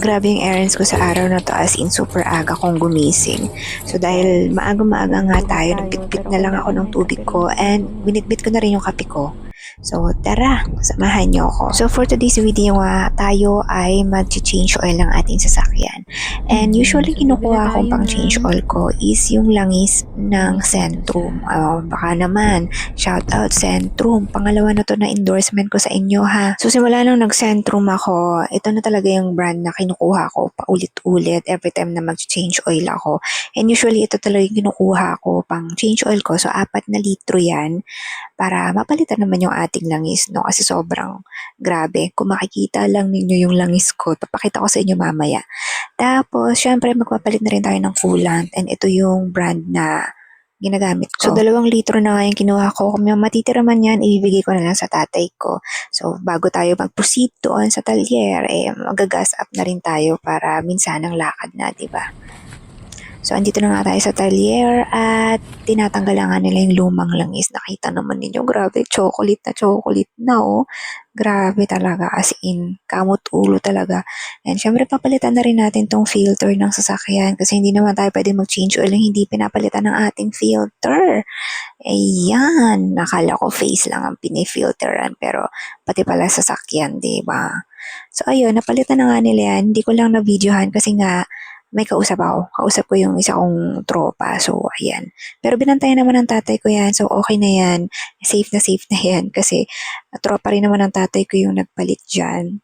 Grabe yung errands ko sa araw na to, as in super aga kong gumising. So dahil maaga-maaga nga tayo, nagbitbit na lang ako ng tubig ko and binitbit ko na rin yung kape ko. So tara, samahan niyo ako. So for today's video tayo ay mag-change oil ng ating sasakyan. And usually kinukuha akong pang change oil ko is yung langis ng Centrum. Baka naman, shout out Centrum. Pangalawa na to na endorsement ko sa inyo ha. So simula nung nag-Centrum ako, ito na talaga yung brand na kinukuha ko paulit-ulit every time na mag-change oil ako. And usually ito talaga yung kinukuha ko pang change oil ko. So 4 na litro yan para mapalitan naman yung ating langis, no? Kasi sobrang grabe. Kung makikita lang ninyo yung langis ko, papakita ko sa inyo mamaya. Tapos, syempre, magpapalit na rin tayo ng coolant. And ito yung brand na ginagamit ko. So, 2 litro na nga yung kinuha ko. Kung may matitira man yan, ibibigay ko na lang sa tatay ko. So, bago tayo mag-proceed doon sa talyer, magagas up na rin tayo para minsan ang lakad na, diba? So, andito na nga tayo sa talyer at tinatanggal nga nila yung lumang langis. Nakita naman ninyo, grabe, chocolate na, oh. Grabe talaga, as in, kamot ulo talaga. And syempre, papalitan na rin natin tong filter ng sasakyan kasi hindi naman tayo pwede mag-change oil yung hindi pinapalitan ng ating filter. Ayan, nakala ko face lang ang pinifilteran pero pati pala sasakyan, diba? So, ayun, napalitan na nga nila yan. Hindi ko lang na-videohan kasi nga, may kausap ako. Kausap ko yung isa kong tropa. So, ayan. Pero binantayan naman ng tatay ko yan. So, okay na yan. Safe na yan. Kasi, tropa rin naman ng tatay ko yung nagpalit dyan.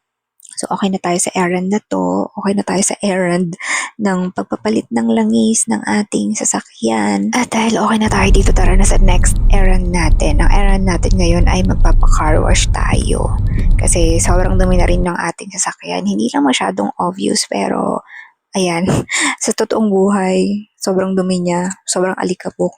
So, okay na tayo sa errand na to. Okay na tayo sa errand ng pagpapalit ng langis ng ating sasakyan. At dahil okay na tayo dito, tara na sa next errand natin. Ang errand natin ngayon ay magpapa-car wash tayo. Kasi sobrang dumi na rin ng ating sasakyan. Hindi lang masyadong obvious pero ayan, sa totoong buhay, sobrang dumi niya, sobrang alikabok.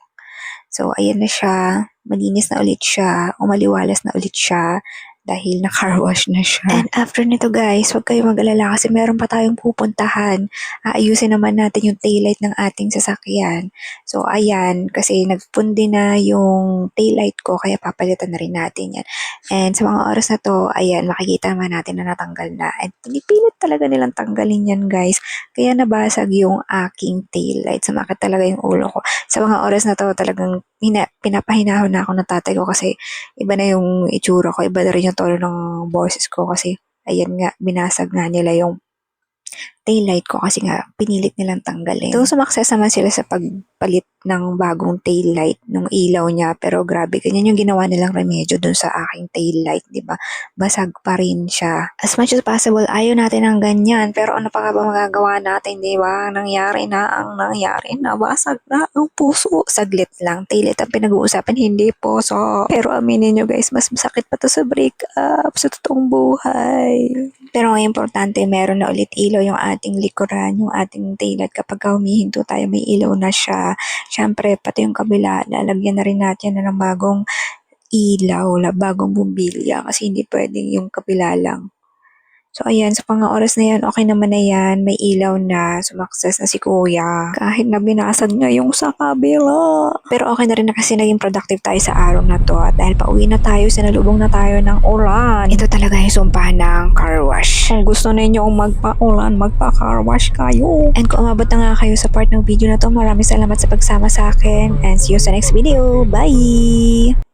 So, ayan na siya, malinis na ulit siya, umaliwalas na ulit siya, dahil na-car wash na siya. And after nito guys, huwag kayo mag-alala kasi meron pa tayong pupuntahan. Aayusin naman natin yung taillight ng ating sasakyan. So, ayan, kasi nagpundi na yung taillight ko, kaya papalitan na rin natin yan. And sa mga oras na to, ayan, makikita naman natin na natanggal na. And pinipilit talaga nilang tanggalin yan guys. Kaya nabasag yung aking taillight. Sumakit talaga yung ulo ko. Sa mga oras na to, talagang pinapahinahon na ako ng tatay ko kasi iba na yung itsura ko, iba na rin yung tono ng boses ko kasi ayan nga, binasag nga nila yung taillight ko kasi nga pinilit nilang tanggalin. So, sumakses naman sila sa pagpalit ng bagong taillight ng ilaw niya pero grabe, ganyan yung ginawa nilang remedyo dun sa aking taillight, di ba? Basag pa rin siya. As much as possible, ayaw natin ng ganyan pero ano pa nga ba magagawa natin, di ba? Nangyari na, basag na ang puso. Saglit lang, taillight ang pinag-uusapan, hindi puso. Pero aminin nyo guys, mas masakit pa to sa breakup, sa totoong buhay. Pero ang importante, meron na ulit ilaw yung ating likuran, yung ating taillight. Kapag humihinto tayo, may ilaw na siya. Siyempre, pati yung kabila, lalagyan na rin natin na ng bagong ilaw, bagong bumbilya. Kasi hindi pwedeng yung kabila lang. So, ayan, sa mga oras na yan, okay naman na yan. May ilaw na, sumakses na si kuya. Kahit na binasag niya yung sa kabila. Pero okay na rin na kasi naging productive tayo sa araw na to. At dahil pauwi na tayo, sinalubong na tayo ng ulan. Ito talaga yung sumpa ng car wash. Kung gusto ninyo magpa-ulan, magpa-car wash kayo. And kung umabot na nga kayo sa part ng video na to, maraming salamat sa pagsama sa akin. And see you sa next video. Bye!